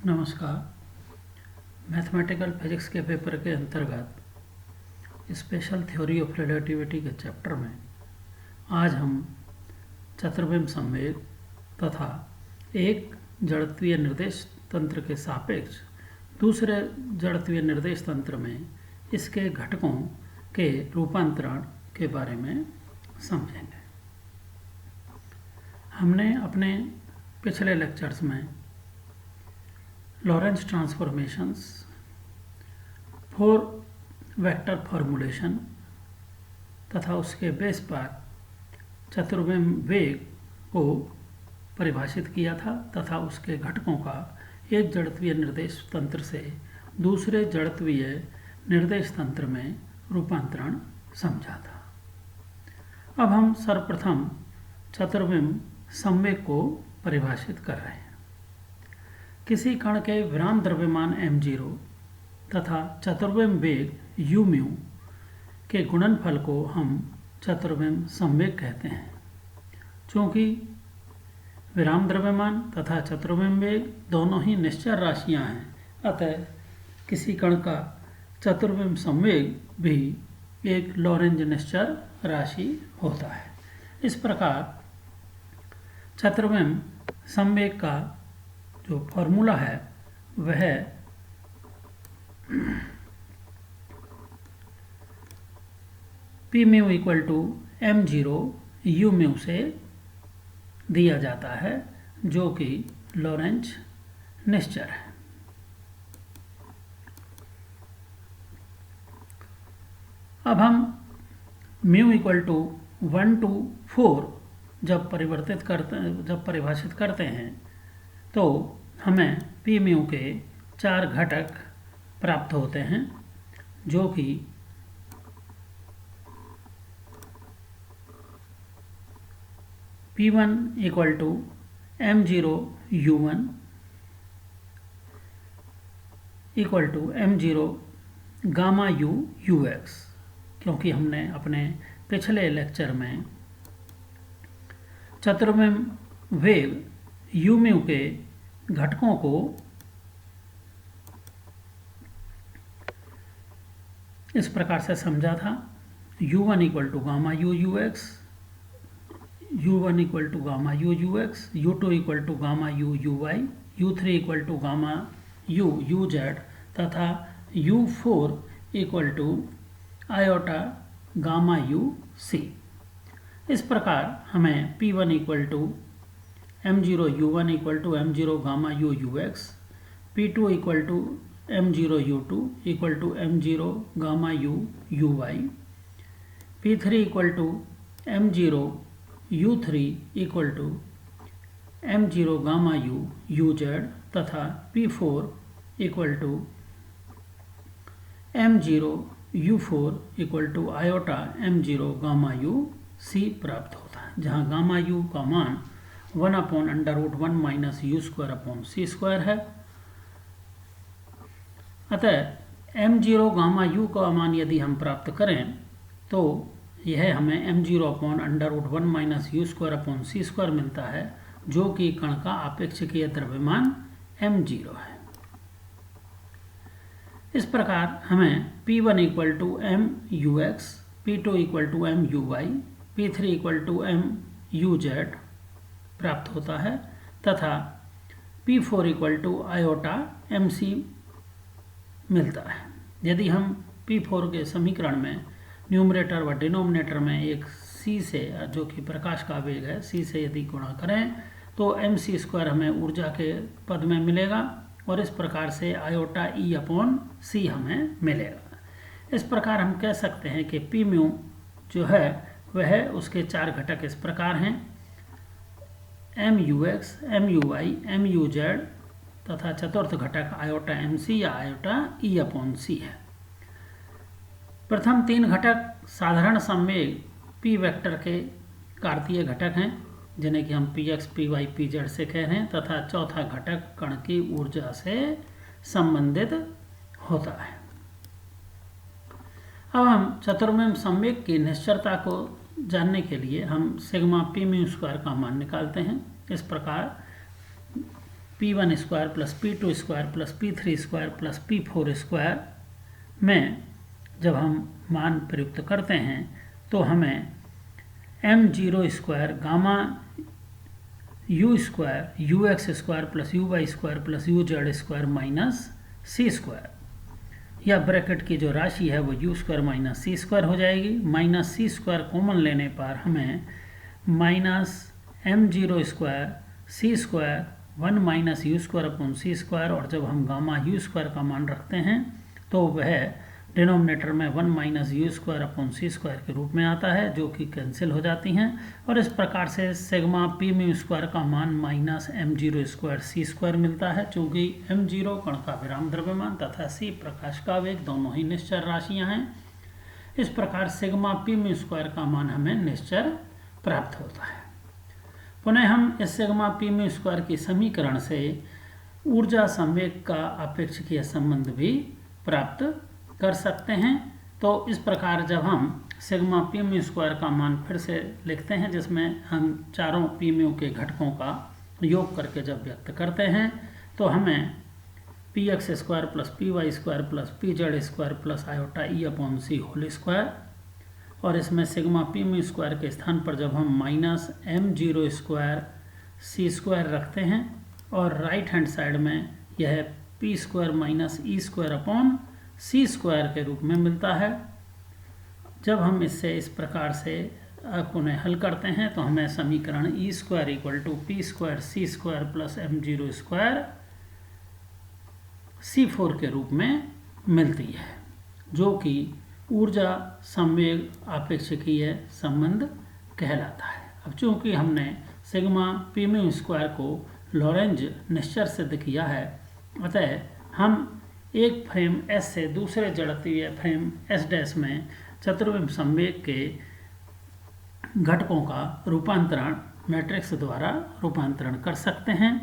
नमस्कार। Mathematical physics के paper के अंतर्गत स्पेशल थ्योरी ऑफ रिलेटिविटी के चैप्टर में आज हम चतुर्विम संवेग तथा एक जड़त्वीय निर्देश तंत्र के सापेक्ष दूसरे जड़त्वीय निर्देश तंत्र में इसके घटकों के रूपांतरण के बारे में समझेंगे। हमने अपने पिछले लेक्चर्स में लॉरेंस ट्रांसफॉर्मेशंस, 4 वेक्टर फॉर्मूलेशन तथा उसके बेस पर चतुर्विम वेग को परिभाषित किया था तथा उसके घटकों का एक जड़त्वीय निर्देश तंत्र से दूसरे जड़त्वीय निर्देश तंत्र में रूपांतरण समझा था। अब हम सर्वप्रथम चतुर्विम संवेग को परिभाषित कर रहे हैं। किसी कण के विराम द्रव्यमान m0 तथा चतुर्विम वेग u के गुणनफल को हम चतुर्विम संवेग कहते हैं। चूँकि विराम द्रव्यमान तथा चतुर्विम वेग दोनों ही निश्चर राशियां हैं, अतः किसी कण का चतुर्विम संवेग भी एक लॉरेंज निश्चर राशि होता है। इस प्रकार चतुर्विम संवेग का जो फॉर्मूला है वह P mu equal to m0 u mu से दिया जाता है, जो कि लॉरेंज निश्चर है। अब हम म्यू इक्वल टू 1 to 4 जब परिभाषित करते हैं तो हमें पी म्यू के 4 घटक प्राप्त होते हैं, जो कि P1 equal to m0 u1 equal to m0 gamma u ux, क्योंकि हमने अपने पिछले लेक्चर में चतुर्विम वेग u म्यू के घटकों को इस प्रकार से समझा था। u1 equal to gamma u ux, u1 equal to gamma u ux, u2 equal to gamma u uy, u3 equal to gamma u uz तथा u4 equal to iota gamma u c। इस प्रकार हमें P1 equal to m0 u1 equal to m0 gamma u ux, P2 equal to m0 u2 equal to m0 gamma u uy, P3 equal to m0 u3 equal to m0 gamma u uz तथा P4 equal to m0 u4 equal to iota m0 gamma u c प्राप्त होता है, जहाँ gamma u का मान 1/√1 minus u²/c² है। अतः m0 gamma u का मान यदि हम प्राप्त करें तो यह हमें m0/√1 माइनस u²/c² मिलता है, जो कि कण का आपेक्षिकीय द्रव्यमान m0 है। इस प्रकार हमें P1 equal to m ux, P2 equal to m uy, P3 equal to m uz प्राप्त होता है तथा P4 equal to iota mc मिलता है। यदि हम P4 के समीकरण में न्यूमरेटर व डिनोमिनेटर में एक c से, जो कि प्रकाश का वेग है, c से यदि गुणा करें तो mc² हमें ऊर्जा के पद में मिलेगा और इस प्रकार से आयोटा E/c हमें मिलेगा। इस प्रकार हम कह सकते हैं कि P म्यू जो है वह उसके 4 घटक इस प्रकार हैं, mux, muy, muz तथा चतुर्थ घटक आयोटा mc या आयोटा E/c है। प्रथम 3 घटक साधारण संवेग p वेक्टर के कार्तीय घटक हैं, जिन्हें कि हम px, py, pz से कह रहे हैं, तथा चौथा घटक कण की ऊर्जा से संबंधित होता है। अब हम चतुर्विम संवेग की निश्चरता को जानने के लिए हम सिग्मा p म्यू² का मान निकालते हैं। इस प्रकार P1 square plus P2 square plus P3 square plus P4 square में जब हम मान प्रयुक्त करते हैं तो हमें m0 square gamma u square ux square plus uy square plus uz square minus c square, या ब्रैकेट की जो राशि है वो u square minus c square हो जाएगी। माइनस c स्क्वायर कॉमन लेने पर हमें minus m0 square c square 1 minus u square upon c square, और जब हम गामा u स्क्वायर का मान रखते हैं तो वह डिनोमिनेटर में 1 minus u square upon c square के रूप में आता है, जो कि कैंसिल हो जाती हैं। और इस प्रकार से सिग्मा पी म्यू स्क्वायर का मान minus m0 square C square मिलता है, चूँकि m0 कण का विराम द्रव्यमान तथा c प्रकाश का वेग दोनों ही निश्चर राशियां हैं। इस प्रकार सिग्मा पी म्यू स्क्वायर का मान हमें निश्चर प्राप्त होता है। पुनः हम इस सिग्मा पी म्यू स्क्वायर की समीकरण से ऊर्जा संवेग का अपेक्षकीय संबंध भी प्राप्त कर सकते हैं। तो इस प्रकार जब हम सिग्मा पी म्यू स्क्वायर का मान फिर से लिखते हैं, जिसमें हम चारों पी म्यू के घटकों का योग करके जब व्यक्त करते हैं तो हमें P X square plus P Y square plus P Z square plus iota E upon C whole square, और इसमें सिग्मा पी म्यू स्क्वायर के स्थान पर जब हम minus m0 square C square रखते हैं और राइट हैंड साइड में यह P square minus E square upon c square के रूप में मिलता है। जब हम इससे इस प्रकार से पुनः हल करते हैं तो हमें समीकरण E square equal to P square C square plus m0 square C4 के रूप में मिलती है, जो कि ऊर्जा संवेग अपेक्षकीय संबंध कहलाता है। अब चूंकि हमने सिग्मा पी म्यू स्क्वायर को लॉरेंज निश्चर सिद्ध किया है, अतः हम एक फ्रेम S से दूसरे जड़त्वीय फ्रेम S डैश में चतुर्विम संवेग के घटकों का रूपांतरण मैट्रिक्स द्वारा रूपांतरण कर सकते हैं,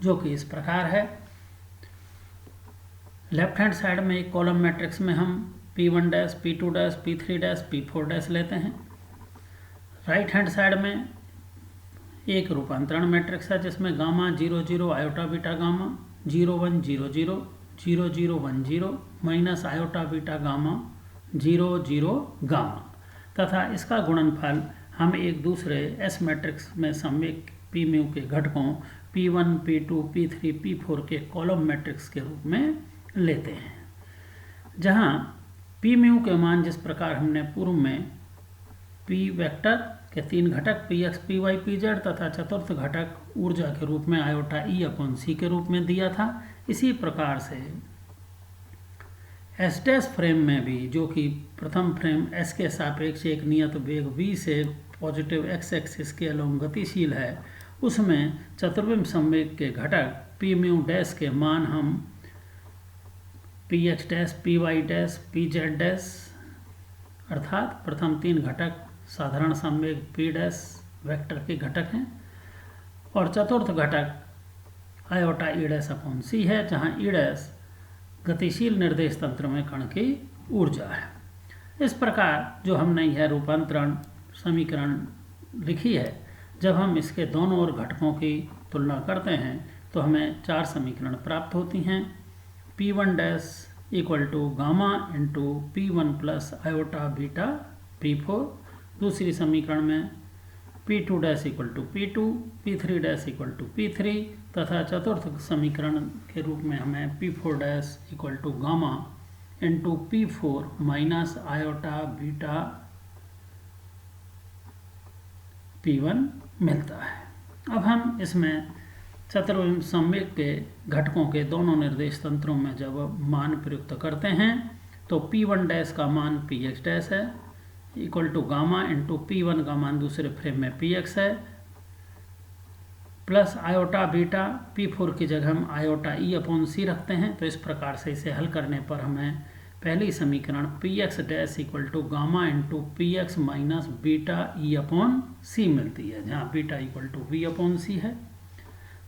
जो कि इस प्रकार है। लेफ्ट हैंड साइड में एक कॉलम मैट्रिक्स में हम P1 dash P2 dash P3 dash P4 dash लेते हैं। राइट हैंड साइड में एक रूपांतरण मैट्रिक्स है जिसमें gamma 0 0 iota beta gamma 0 1 0 0 0 0 1 0 minus iota beta gamma 0 0 gamma, तथा इसका गुणनफल हम एक दूसरे S मैट्रिक्स में संवेग पी म्यू के घटकों P1 P2 P3 P4 के कॉलम मैट्रिक्स के रूप में लेते हैं, जहां पी म्यू के मान जिस प्रकार हमने पूर्व में P वेक्टर के तीन घटक Px Py Pz तथा चतुर्थ घटक ऊर्जा के रूप में आयोटा ई अपॉन सी के रूप में दिया था, इसी प्रकार से S डैश फ्रेम में भी, जो कि प्रथम फ्रेम S के सापेक्ष एक नियत वेग v से पॉजिटिव x एक्सिस के अलोंग गतिशील है, उसमें चतुर्विम संवेग के घटक पी म्यू डैश के मान हम Px dash Py dash Pz dash अर्थात प्रथम तीन घटक साधारण संवेग P डैश वेक्टर के घटक हैं और चतुर्थ घटक iota E dash upon C है, जहां ई डैश गतिशील निर्देश तंत्र में कण की ऊर्जा है। इस प्रकार जो हमने यह रूपांतरण समीकरण लिखी है, जब हम इसके दोनों ओर घटकों की तुलना करते हैं तो हमें चार समीकरण प्राप्त होती हैं। P1 dash equal to gamma into P1 plus iota beta P4, दूसरी समीकरण में P2 dash equal to P2, P3 dash equal to P3, तथा चतुर्थ समीकरण के रूप में हमें P4 dash equal to gamma into P4 minus iota beta P1 मिलता है। अब हम इसमें चतुर्विम संवेग के घटकों के दोनों निर्देश तंत्रों में जब मान प्रयुक्त करते हैं तो P1 डैश का मान Px डैश है equal to gamma into P1 का मान दूसरे फ्रेम में Px है प्लस आयोटा बीटा P4 की जगह हम आयोटा ई अपॉन सी रखते हैं। तो इस प्रकार से इसे हल करने पर हमें पहली समीकरण Px dash equal to gamma into Px minus beta E upon C मिलती है, जहाँ beta equal to V upon C है।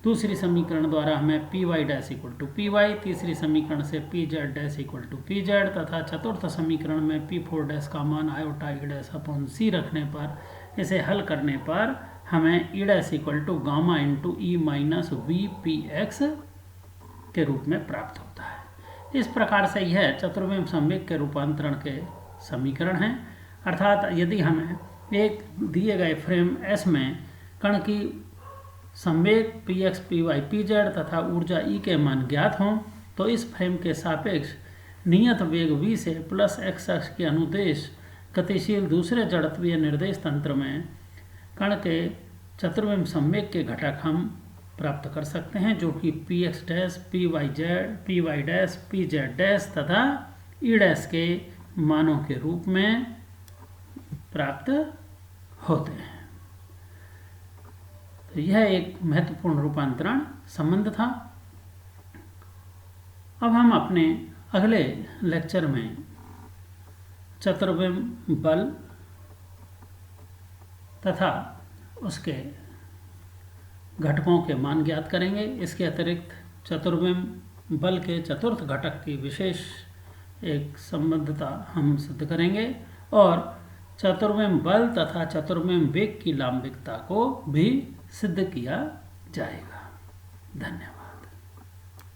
दूसरी समीकरण द्वारा हमें Py dash equal to Py, तीसरी समीकरण से Pz dash equal to Pz, तथा चतुर्थ समीकरण में P4 डैश का मान iota E dash upon C रखने पर इसे हल करने पर हमें E dash equal to gamma into E minus V P x के रूप में प्राप्त होता है। इस प्रकार से यह चतुर्विम संवेग के रूपांतरण के समीकरण हैं। अर्थात यदि हमें एक दिए गए फ्रेम S में कण की संवेग p x p y p z तथा ऊर्जा E के मान ज्ञात हों तो इस फ्रेम के सापेक्ष नियत वेग v से प्लस x अक्ष के अनुदेश गतिशील दूसरे जड़त्वीय निर्देश तंत्र में कण के चतुर्विम संवेग के घटक हम प्राप्त कर सकते हैं, जो कि p x dash p y dash p z dash तथा ई डैश के मानों के रूप में प्राप्त होते हैं। तो यह एक महत्वपूर्ण रूपांतरण संबंध था। अब हम अपने अगले लेक्चर में चतुर्विम बल तथा उसके घटकों के मान ज्ञात करेंगे। इसके अतिरिक्त चतुर्विम बल के चतुर्थ घटक की विशेष एक संबद्धता हम सिद्ध करेंगे और चतुर्विम बल तथा चतुर्विम वेग की लांबिकता को भी सिद्ध किया जाएगा। धन्यवाद।